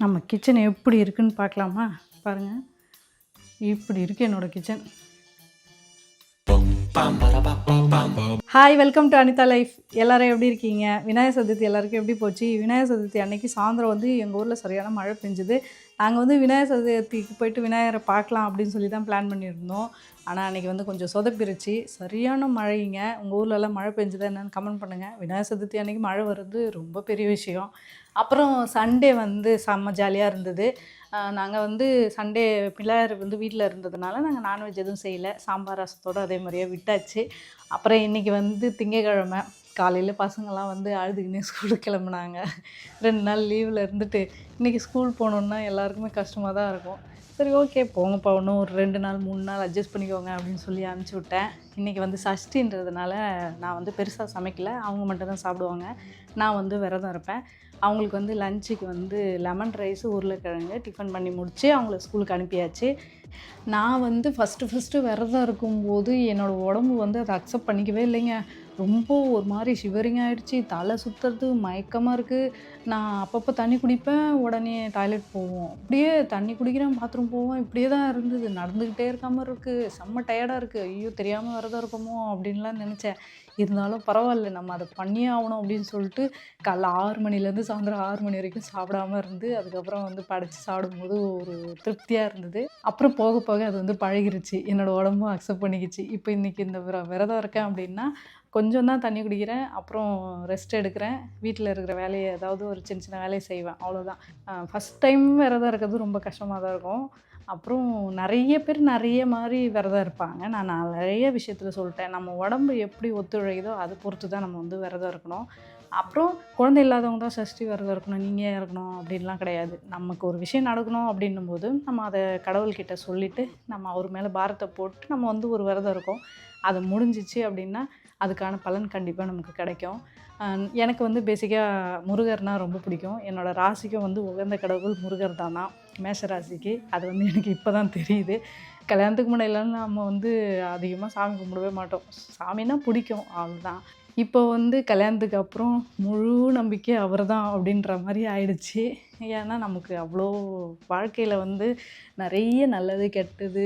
நம்ம கிச்சன் எப்படி இருக்குன்னு பார்க்கலாமா? பாருங்கள், இப்படி இருக்குது என்னோடய kitchen. Hi, welcome to Anitha life. எல்லோரும் எப்படி இருக்கீங்க? விநாயகர் சதுர்த்தி எல்லாருக்கும் எப்படி போச்சு? விநாயகர் சதுர்த்தி அன்னைக்கு சாயந்தரம் வந்து எங்கள் ஊரில் சரியான மழை பெஞ்சுது. நாங்கள் வந்து விநாயகர் சதுர்த்திக்கு போயிட்டு விநாயகரை பார்க்கலாம் அப்படின்னு சொல்லி தான் பிளான் பண்ணியிருந்தோம். ஆனால் அன்றைக்கி வந்து கொஞ்சம் சொதப்பிருச்சு. சரியான மழைங்க. உங்கள் ஊர்லலாம் மழை பெஞ்சுதா என்னென்னு கமெண்ட் பண்ணுங்கள். விநாயகர் சதுர்த்தி அன்றைக்கி மழை வர்றது ரொம்ப பெரிய விஷயம். அப்புறம் சண்டே வந்து செம்ம ஜாலியாக இருந்தது. நாங்கள் வந்து சண்டே பிள்ளையார் வந்து வீட்டில் இருந்ததுனால நாங்கள் நான்வெஜ் எதுவும் செய்யலை. சாம்பார் ரசத்தோடு அதே மாதிரியே விட்டாச்சு. அப்புறம் இன்றைக்கி வந்து திங்கக்கிழமை காலையில் பசங்கள்லாம் வந்து அழுதுகினே ஸ்கூலுக்கு கிளம்புனாங்க. 2 நாள் லீவில் இருந்துட்டு இன்றைக்கி ஸ்கூல் போகணுன்னா எல்லாருக்குமே கஷ்டமாக தான் இருக்கும். சரி, ஓகே போங்கப்பா, இன்னும் ஒரு 2 நாள் 3 நாள் அட்ஜஸ்ட் பண்ணிக்கோங்க அப்படின்னு சொல்லி அனுப்பிச்சி விட்டேன். இன்றைக்கி வந்து சஷ்டின்றதுனால நான் வந்து பெருசாக சமைக்கலை. அவங்க மட்டும் தான் சாப்பிடுவாங்க. நான் வந்து விரதம் இருப்பேன். அவங்களுக்கு வந்து லஞ்சுக்கு வந்து லெமன் ரைஸு உருளைக்கிழங்கு டிஃபன் பண்ணி முடித்து அவங்கள ஸ்கூலுக்கு அனுப்பியாச்சு. நான் வந்து ஃபஸ்ட்டு விரதம் இருக்கும்போது என்னோடய உடம்பு வந்து அதை அக்செப்ட் பண்ணிக்கவே இல்லைங்க. ரொம்ப ஒரு மாதிரி ஷிவரிங் ஆகிடுச்சி, தலை சுற்றுறது, மயக்கமாக இருக்குது. நான் அப்பப்போ தண்ணி குடிப்பேன், உடனே டாய்லெட் போவோம். அப்படியே தண்ணி குடிக்கிறேன், பாத்ரூம் போவோம், இப்படியே தான் இருந்தது. நடந்துக்கிட்டே இருக்க மாதிரி இருக்குது, செம்ம டயர்டாக இருக்குது. ஐயோ, தெரியாமல் விரதம் இருக்கமோ அப்படின்லாம் நினச்சேன். இருந்தாலும் பரவாயில்ல, நம்ம அதை பண்ணியே ஆகணும் அப்படின்னு சொல்லிட்டு காலைல 6 மணிலேருந்து சாயந்தரம் 6 மணி வரைக்கும் சாப்பிடாமல் இருந்து அதுக்கப்புறம் வந்து படைச்சி சாப்பிடும்போது ஒரு திருப்தியாக இருந்தது. அப்புறம் போக போக அது வந்து பழகிருச்சு. என்னோடய உடம்பும் அக்செப்ட் பண்ணிக்கிச்சு. இப்போ இன்றைக்கி இந்த விரதம் இருக்கேன் அப்படின்னா கொஞ்சம் தான் தண்ணி குடிக்கிறேன், அப்புறம் ரெஸ்ட் எடுக்கிறேன். வீட்டில் இருக்கிற வேலையை ஏதாவது ஒரு சின்ன சின்ன வேலையை செய்வேன், அவ்வளோதான். ஃபஸ்ட் டைம் விரதம் இருக்கிறது ரொம்ப கஷ்டமாக தான் இருக்கும். அப்புறம் நிறைய பேர் நிறைய மாதிரி விரதம் இருப்பாங்க. நான் நிறைய விஷயத்தில் சொல்லிட்டேன். நம்ம உடம்பு எப்படி ஒத்துழைக்குதோ அதை பொறுத்து தான் நம்ம வந்து விரதம் இருக்கணும். அப்புறம் குழந்தை இல்லாதவங்க தான் சஷ்டி விரதம் இருக்கணும், நீங்கள் ஏன் இருக்கணும் அப்படின்லாம் கிடையாது. நமக்கு ஒரு விஷயம் நடக்கணும் அப்படின்னும்போது நம்ம அதை கடவுள்கிட்ட சொல்லிவிட்டு நம்ம அவர் மேலே பாரத்தை போட்டு நம்ம வந்து ஒரு விரதம் இருக்கோம். அது முடிஞ்சிச்சு அப்படின்னா அதுக்கான பலன் கண்டிப்பாக நமக்கு கிடைக்கும். எனக்கு வந்து பேசிக்காக முருகர்னால் ரொம்ப பிடிக்கும். என்னோடய ராசிக்கும் வந்து உகந்த கடவுள் முருகர் தானா, மேஷ ராசிக்கு. அது வந்து எனக்கு இப்போ தான் தெரியுது. கல்யாணத்துக்கு முன்னாடிலாம் நம்ம வந்து அதிகமாக சாமி கும்பிடவே மாட்டோம். சாமின்னா பிடிக்கும், அவ்வளோதான். இப்போ வந்து கல்யாணத்துக்கு அப்புறம் முழு நம்பிக்கை அவர் தான் அப்படின்ற மாதிரி ஆயிடுச்சு. ஏன்னா நமக்கு அவ்வளோ வாழ்க்கையில் வந்து நிறைய நல்லது கெட்டது,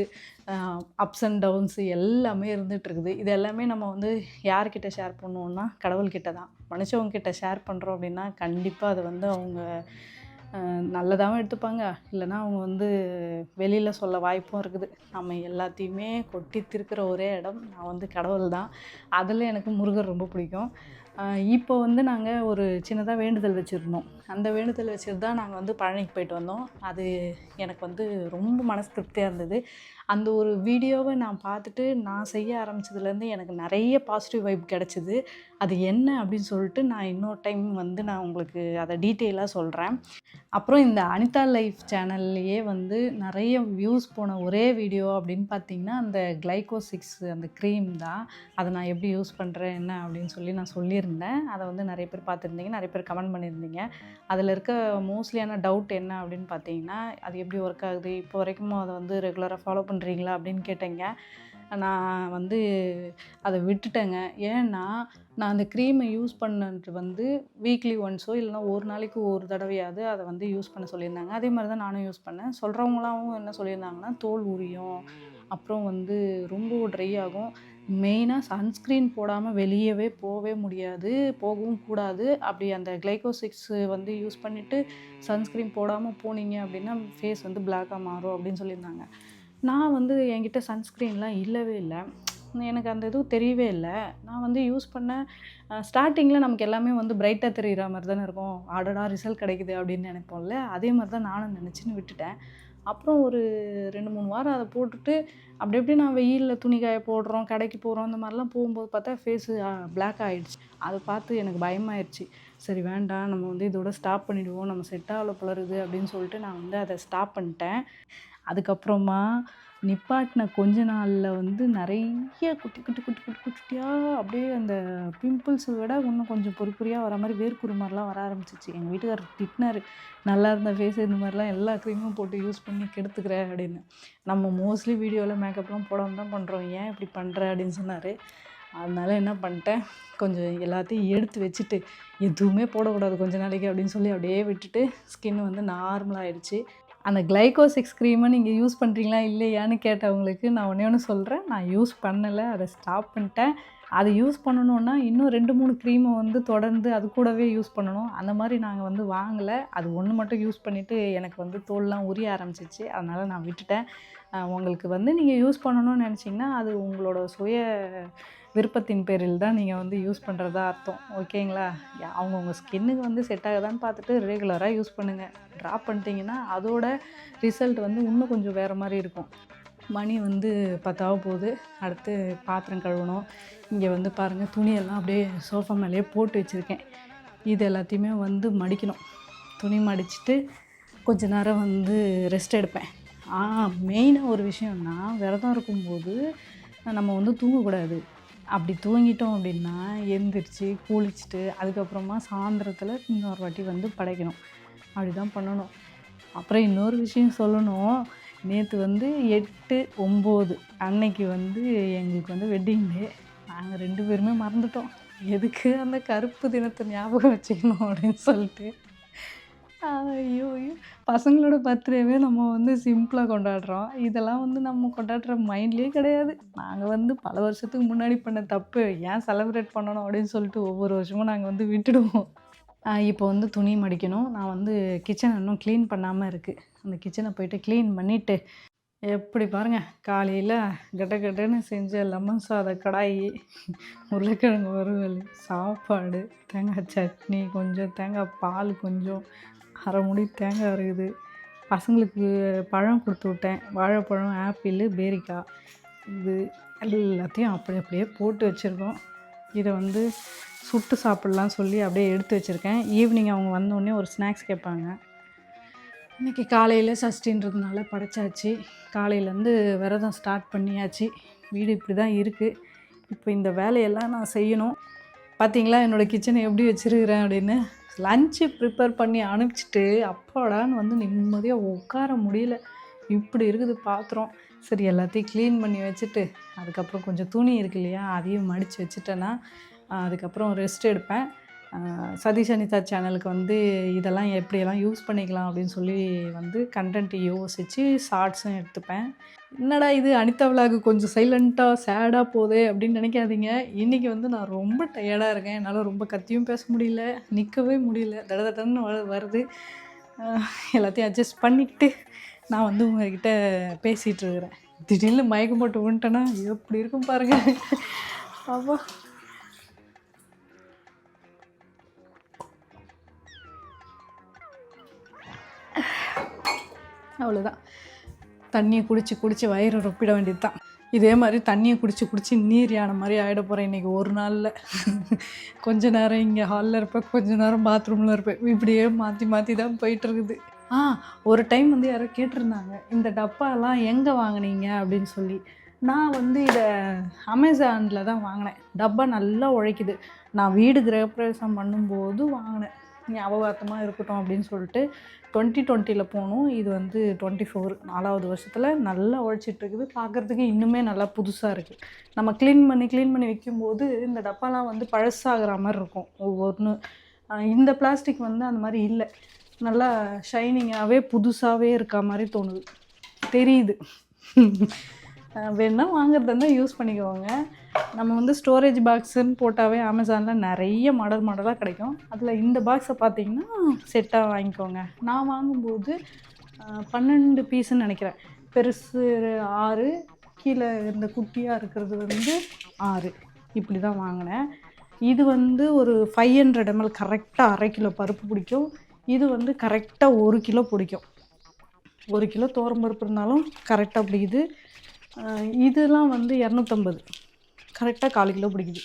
அப்ஸ் அண்ட் டவுன்ஸு எல்லாமே இருந்துகிட்ருக்குது. இது எல்லாமே நம்ம வந்து யார்கிட்ட ஷேர் பண்ணுவோன்னா கடவுள்கிட்ட தான். மனுஷவங்கக்கிட்ட ஷேர் பண்ணுறோம் அப்படின்னா கண்டிப்பாக அதை வந்து அவங்க நல்லதாகவும் எடுத்துப்பாங்க, இல்லைனா அவங்க வந்து வெளியில் சொல்ல வாய்ப்பும் இருக்குது. நம்ம எல்லாத்தையுமே கொட்டி திருக்கிற ஒரே இடம் நான் வந்து கடவுள் தான். அதில் எனக்கு முருகர் ரொம்ப பிடிக்கும். இப்போ வந்து நாங்கள் ஒரு சின்னதாக வேண்டுதல் வச்சுருந்தோம். அந்த வேண்டுதல் வச்சுட்டு தான் நாங்கள் வந்து பழனிக்கு போயிட்டு வந்தோம். அது எனக்கு வந்து ரொம்ப மனசு திருப்தியாக இருந்தது. அந்த ஒரு வீடியோவை நான் பார்த்துட்டு நான் செய்ய ஆரம்பித்ததுலேருந்து எனக்கு நிறைய பாசிட்டிவ் வைப் கிடச்சிது. அது என்ன அப்படின்னு சொல்லிட்டு நான் இன்னொரு டைம் வந்து நான் உங்களுக்கு அதை டீட்டெயிலாக சொல்கிறேன். அப்புறம் இந்த அனிதா லைஃப் சேனல்லையே வந்து நிறைய வியூஸ் போன ஒரே வீடியோ அப்படின்னு பார்த்தீங்கன்னா அந்த கிளைகோ-6 அந்த க்ரீம் தான். அதை நான் எப்படி யூஸ் பண்ணுறேன் என்ன அப்படின்னு சொல்லி நான் சொல்லியிருந்தேன். அதை வந்து நிறைய பேர் பார்த்துருந்தீங்க, நிறைய பேர் கமெண்ட் பண்ணியிருந்தீங்க. அதில் இருக்க மோஸ்ட்லியான டவுட் என்ன அப்படின்னு பார்த்தீங்கன்னா, அது எப்படி ஒர்க் ஆகுது, இப்போ வரைக்கும் அதை வந்து ரெகுலராக ஃபாலோ பண்ணுறீங்களா அப்படின்னு கேட்டேங்க. நான் வந்து அதை விட்டுட்டேங்க. ஏன்னா நான் அந்த க்ரீமை யூஸ் பண்ணது வந்து வீக்லி ஒன்ஸோ இல்லைனா ஒரு நாளைக்கு ஒரு தடவையாவது அதை வந்து யூஸ் பண்ண சொல்லியிருந்தாங்க. அதே மாதிரி தான் நானும் யூஸ் பண்ணேன். சொல்கிறவங்களாவும் என்ன சொல்லியிருந்தாங்கன்னா, தோல் உரியும், அப்புறம் வந்து ரொம்ப ட்ரை ஆகும், மெயினாக சன்ஸ்க்ரீன் போடாமல் வெளியவே போகவே முடியாது, போகவும் கூடாது. அப்படி அந்த கிளைகோ-6 வந்து யூஸ் பண்ணிவிட்டு சன்ஸ்க்ரீன் போடாமல் போனீங்க அப்படின்னா ஃபேஸ் வந்து பிளாக்காக மாறும் அப்படின்னு சொல்லியிருந்தாங்க. நான் வந்து என்கிட்ட சன்ஸ்க்ரீன்லாம் இல்லவே இல்லை. எனக்கு அந்த இதுவும் தெரியவே இல்லை. நான் வந்து யூஸ் பண்ணேன். ஸ்டார்டிங்கில் நமக்கு எல்லாமே வந்து பிரைட்டாக தெரிகிற மாதிரி தானே இருக்கும். அடடா, ரிசல்ட் கிடைக்குது அப்படின்னு நினைப்போம்ல, அதே மாதிரி தான் நானும் நினச்சின்னு விட்டுட்டேன். அப்புறம் ஒரு 2, 3 வாரம் அதை போட்டுட்டு அப்படி எப்படி நான் வெயிலில் துணி காய போடுறோம், கடைக்கு போகிறோம், இந்த மாதிரிலாம் போகும்போது பார்த்தா ஃபேஸு பிளாக் ஆகிடுச்சு. அதை பார்த்து எனக்கு பயமாயிடுச்சு. சரி வேண்டாம், நம்ம வந்து இதோட ஸ்டாப் பண்ணிவிடுவோம், நம்ம செட் ஆகல போலருது அப்படின்னு சொல்லிட்டு நான் வந்து அதை ஸ்டாப் பண்ணிட்டேன். அதுக்கப்புறமா நிப்பாட்டின கொஞ்ச நாளில் வந்து நிறைய குட்டி குட்டி குட்டி குட்டி குட்டியாக அப்படியே அந்த பிம்பிள்ஸை விட இன்னும் கொஞ்சம் பொறி பொறியாக வர மாதிரி வேர்க்குரு மாதிரிலாம் வர ஆரம்பிச்சிச்சு. எங்கள் வீட்டுக்காரர் திட்டினார், நல்லா இருந்த ஃபேஸ் இந்த மாதிரிலாம் எல்லா க்ரீமும் போட்டு யூஸ் பண்ணி கெடுத்துக்கிற அப்படின்னு. நம்ம மோஸ்ட்லி வீடியோவில் மேக்கப்லாம் போடாமல் தான் பண்ணுறோம், ஏன் இப்படி பண்ணுற அப்படின்னு சொன்னார். அதனால் என்ன பண்ணிட்டேன், கொஞ்சம் எல்லாத்தையும் எடுத்து வச்சுட்டு எதுவுமே போடக்கூடாது கொஞ்ச நாளைக்கு அப்படின்னு சொல்லி அப்படியே விட்டுட்டு ஸ்கின் வந்து நார்மலாகிடுச்சு. அந்த கிளைகோசிக்ஸ் க்ரீமை நீங்கள் யூஸ் பண்ணுறீங்களா இல்லையான்னு கேட்டவங்களுக்கு நான் ஒன்றே ஒன்று சொல்கிறேன், நான் யூஸ் பண்ணலை, அதை ஸ்டாப் பண்ணிட்டேன். அதை யூஸ் பண்ணணுன்னா இன்னும் 2-3 க்ரீமை வந்து தொடர்ந்து அது கூடவே யூஸ் பண்ணணும். அந்த மாதிரி நாங்கள் வந்து வாங்கலை. அது ஒன்று மட்டும் யூஸ் பண்ணிவிட்டு எனக்கு வந்து தோல்லாம் உரிய ஆரம்பிச்சிச்சு. அதனால் நான் விட்டுட்டேன். உங்களுக்கு வந்து நீங்கள் யூஸ் பண்ணணும்னு நினச்சிங்கன்னா அது உங்களோட சுய விருப்பத்தின் பேரில் தான் நீங்கள் வந்து யூஸ் பண்ணுறதா அர்த்தம். ஓகேங்களா? அவங்கவுங்க ஸ்கின்னுக்கு வந்து செட் ஆகுதான்னு பார்த்துட்டு ரெகுலராக யூஸ் பண்ணுங்கள். ட்ராப் பண்ணிட்டீங்கன்னா அதோட ரிசல்ட் வந்து இன்னும் கொஞ்சம் வேறு மாதிரி இருக்கும். மணி வந்து 10 போகுது. அடுத்து பாத்திரம் கழுவணும். இங்கே வந்து பாருங்கள், துணியெல்லாம் அப்படியே சோஃபா மேலேயே போட்டு வச்சுருக்கேன். இது எல்லாத்தையுமே வந்து மடிக்கணும். துணி மடிச்சுட்டு கொஞ்ச நேரம் வந்து ரெஸ்ட் எடுப்பேன். மெயினாக ஒரு விஷயம்னா, விரதம் இருக்கும்போது நம்ம வந்து தூங்கக்கூடாது. அப்படி தூங்கிட்டோம் அப்படின்னா எந்திரிச்சு குளிச்சுட்டு அதுக்கப்புறமா சாயந்தரத்தில் இன்னொரு வாட்டி வந்து படைக்கணும். அப்படி தான் பண்ணணும். அப்புறம் இன்னொரு விஷயம் சொல்லணும். நேற்று வந்து 8-9 அன்னைக்கு வந்து எங்களுக்கு வந்து வெட்டிங் டே. நாங்கள் 2 பேருமே மறந்துட்டோம். எதுக்கு அந்த கருப்பு தினத்தை ஞாபகம் வச்சுக்கணும் அப்படின்னு சொல்லிட்டு. ஐயோ! பசங்களோட பர்த்டேவே நம்ம வந்து சிம்பிளாக கொண்டாடுறோம். இதெல்லாம் வந்து நம்ம கொண்டாடுற மைண்ட்லேயே கிடையாது. நாங்கள் வந்து பல வருஷத்துக்கு முன்னாடி பண்ண தப்பு ஏன் செலிப்ரேட் பண்ணணும் அப்படின்னு சொல்லிட்டு ஒவ்வொரு வருஷமும் நாங்கள் வந்து விட்டுடுவோம். இப்போ வந்து துணி மடிக்கணும். நான் வந்து கிச்சன் இன்னும் க்ளீன் பண்ணாமல் இருக்குது. அந்த கிச்சனை போய்ட்டு க்ளீன் பண்ணிவிட்டு எப்படி பாருங்கள், காலையில் கடன்னு செஞ்ச லெமன் சாதம் கடாயி, உருளைக்கிழங்கு வறுவல், சாப்பாடு, தேங்காய் சட்னி, கொஞ்சம் தேங்காய் பால், கொஞ்சம் அரை மூடி தேங்காய் இருக்குது. பசங்களுக்கு பழம் கொடுத்து விட்டேன். வாழைப்பழம், ஆப்பிள், பேரிக்காய், இது எல்லாத்தையும் அப்படியே போட்டு வச்சுருக்கோம். இதை வந்து சுட்டு சாப்பிட்லாம் சொல்லி அப்படியே எடுத்து வச்சுருக்கேன். ஈவினிங் அவங்க வந்தோடனே ஒரு ஸ்நாக்ஸ் கேட்பாங்க. இன்றைக்கி காலையில் சஷ்டின்றதுனால படைச்சாச்சு. காலையிலேருந்து விரதம் ஸ்டார்ட் பண்ணியாச்சு. வீடு இப்படி தான் இருக்குது. இப்போ இந்த வேலையெல்லாம் நான் செய்யணும். பார்த்திங்களா என்னோடய கிச்சனை எப்படி வச்சுருக்கிறேன் அப்படின்னு. லஞ்சு ப்ரிப்பேர் பண்ணி அனுப்பிச்சிட்டு அப்பாடான்னு வந்து நிம்மதியாக உட்கார முடியல. இப்படி இருக்குது பாத்திரம். சரி, எல்லாத்தையும் க்ளீன் பண்ணி வச்சுட்டு அதுக்கப்புறம் கொஞ்சம் துணி இருக்கு இல்லையா, அதையும் மடித்து வச்சுட்டேன்னா அதுக்கப்புறம் ரெஸ்ட் எடுப்பேன். சதீஷ் அனிதா சேனலுக்கு வந்து இதெல்லாம் எப்படியெல்லாம் யூஸ் பண்ணிக்கலாம் அப்படின்னு சொல்லி வந்து கண்டென்ட் யோசித்து ஷார்ட்ஸும் எடுத்துப்பேன். என்னடா இது அனிதா விலாகு கொஞ்சம் சைலண்ட்டாக சேடாக போகுது அப்படின்னு நினைக்காதீங்க. இன்றைக்கி வந்து நான் ரொம்ப டயர்டாக இருக்கேன். என்னால் ரொம்ப கத்தியும் பேச முடியல, நிற்கவே முடியல, தடன்னு வருது. எல்லாத்தையும் அட்ஜஸ்ட் பண்ணிக்கிட்டு நான் வந்து உங்கள்கிட்ட பேசிகிட்டு இருக்கிறேன். திடீர்னு மயக்கம் போட்டு விட்டேன்னா எப்படி இருக்கும் பாருங்கள். அப்பா அவ்வளோதான். தண்ணியை குடித்து வயிறு ரொப்பிட வேண்டியது தான். இதே மாதிரி தண்ணியை குடித்து நீர் யானை மாதிரி ஆகிட போகிறேன் இன்றைக்கி ஒரு நாளில். கொஞ்ச நேரம் இங்கே ஹாலில் இருப்பேன், கொஞ்ச நேரம் பாத்ரூமில் இருப்பேன். இப்படியே மாற்றி தான் போயிட்டுருக்குது. ஒரு டைம் வந்து யாரோ கேட்டிருந்தாங்க, இந்த டப்பாலாம் எங்கே வாங்கினீங்க அப்படின்னு சொல்லி. நான் வந்து இதை அமேசானில் தான் வாங்கினேன். டப்பா நல்லா உழைக்குது. நான் வீடு கிரகப்பிரவேசம் பண்ணும்போது வாங்கினேன். ஞாபகார்த்தமாக இருக்கட்டும் அப்படின்னு சொல்லிட்டு 2020 போனோம். இது வந்து 24 4வது வருஷத்தில் நல்லா உழைச்சிட்ருக்குது. பார்க்குறதுக்கு இன்னுமே நல்லா புதுசாக இருக்குது. நம்ம க்ளீன் பண்ணி வைக்கும்போது இந்த டப்பாலாம் வந்து பழசாகிற மாதிரி இருக்கும் ஒவ்வொன்று. இந்த பிளாஸ்டிக் வந்து அந்த மாதிரி இல்லை. நல்லா ஷைனிங்காகவே புதுசாகவே இருக்க மாதிரி தோணுது, தெரியுது. வேணால் வாங்குறதா இருந்தால் யூஸ் பண்ணிக்குவாங்க. நம்ம வந்து ஸ்டோரேஜ் பாக்ஸுன்னு போட்டாவே அமேசானில் நிறைய மாடலாக கிடைக்கும். அதில் இந்த பாக்ஸை பார்த்திங்கன்னா செட்டாக வாங்கிக்கோங்க. நான் வாங்கும்போது 12 பீஸுன்னு நினைக்கிறேன். பெருசு 6, கீழே இந்த குட்டியாக இருக்கிறது வந்து 6, இப்படி தான் வாங்கினேன். இது வந்து ஒரு 500 ml கரெக்டாக 1/2 கிலோ பருப்பு பிடிக்கும். இது வந்து கரெக்டாக 1 கிலோ பிடிக்கும். 1 கிலோ துவரம்பருப்பு இருந்தாலும் கரெக்டாக பிடிக்குது. இதெல்லாம் வந்து 250, கரெக்டாக 1/4 கிலோ பிடிக்குது.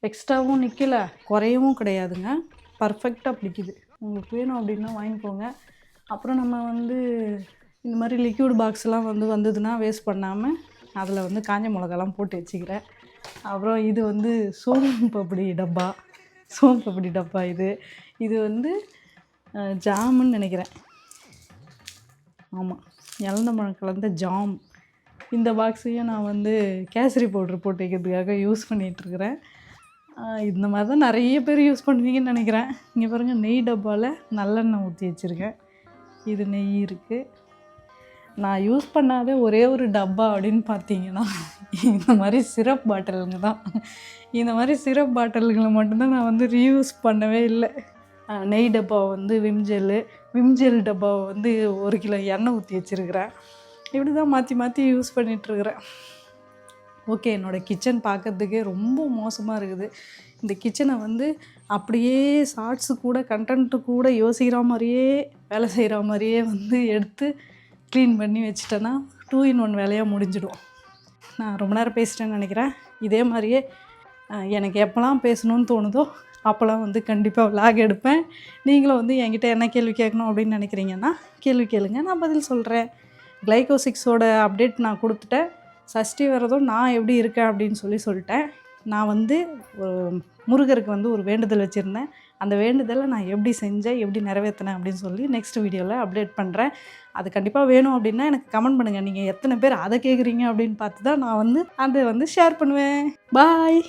எக்ஸ்ட்ராவும் நிற்கல, குறையவும் கிடையாதுங்க, பர்ஃபெக்டாக பிடிக்குது. உங்களுக்கு வேணும் அப்படின்னா வாங்கிக்கோங்க. அப்புறம் நம்ம வந்து இந்த மாதிரி லிக்யூட் பாக்ஸ்லாம் வந்து வந்ததுன்னா வேஸ்ட் பண்ணாமல் அதில் வந்து காஞ்ச மிளகாலாம் போட்டு வச்சுக்கிறேன். அப்புறம் இது வந்து சோம்பு பப்படி டப்பா. இது வந்து ஜாமுன்னு நினைக்கிறேன். ஆமாம், இலந்த பழம் கலந்த ஜாம். இந்த பாக்ஸையும் நான் வந்து கேசரி பவுட்ரு போட்டு வைக்கிறதுக்காக யூஸ் பண்ணிகிட்ருக்கிறேன். இந்த மாதிரி தான் நிறைய பேர் யூஸ் பண்ணுவீங்கன்னு நினைக்கிறேன். இங்கே பாருங்கள், நெய் டப்பாவில் நல்லெண்ணெய் ஊற்றி வச்சுருக்கேன். இது நெய் இருக்குது. நான் யூஸ் பண்ணாத ஒரே ஒரு டப்பா அப்படின்னு பார்த்தீங்கன்னா இந்த மாதிரி சிரப் பாட்டிலுங்க தான். இந்த மாதிரி சிரப் பாட்டில்களை மட்டும்தான் நான் வந்து ரீயூஸ் பண்ணவே இல்லை. நெய் டப்பாவை வந்து விம் ஜெல் டப்பாவை வந்து 1 கிலோ எண்ணெய் ஊற்றி வச்சுருக்கிறேன். இப்படி தான் மாற்றி மாற்றி யூஸ் பண்ணிகிட்ருக்கிறேன். ஓகே, என்னோடய கிச்சன் பார்க்குறதுக்கே ரொம்ப மோசமாக இருக்குது. இந்த கிச்சனை வந்து அப்படியே ஷார்ட்ஸு கூட கண்டென்ட்டு கூட யோசிக்கிற மாதிரியே வேலை செய்கிற மாதிரியே வந்து எடுத்து க்ளீன் பண்ணி வச்சிட்டேன்னா 2 in 1 வேலையாக முடிஞ்சிடும். நான் ரொம்ப நேரம் பேசிட்டேன்னு நினைக்கிறேன். இதே மாதிரியே எனக்கு எப்போல்லாம் பேசணும்னு தோணுதோ அப்போல்லாம் வந்து கண்டிப்பாக விலாக் எடுப்பேன். நீங்களும் வந்து என்கிட்ட என்ன கேள்வி கேட்கணும் அப்படின்னு நினைக்கிறீங்கன்னா கேள்வி கேளுங்க, நான் பதில் சொல்கிறேன். கிளைகோசிக்ஸோட அப்டேட் நான் கொடுத்துட்டேன். சஷ்டி விரதம் நான் எப்படி இருக்கேன் அப்படின்னு சொல்லிட்டேன். நான் வந்து முருகருக்கு வந்து ஒரு வேண்டுதல் வச்சுருந்தேன். அந்த வேண்டுதலை நான் எப்படி செஞ்சேன், எப்படி நிறைவேற்றினேன் அப்படின்னு சொல்லி நெக்ஸ்ட் வீடியோவில் அப்டேட் பண்ணுறேன். அது கண்டிப்பாக வேணும் அப்படின்னா எனக்கு கமெண்ட் பண்ணுங்கள். நீங்கள் எத்தனை பேர் அதை கேட்குறீங்க அப்படின்னு பார்த்து தான் நான் வந்து அதை வந்து ஷேர் பண்ணுவேன். பாய்.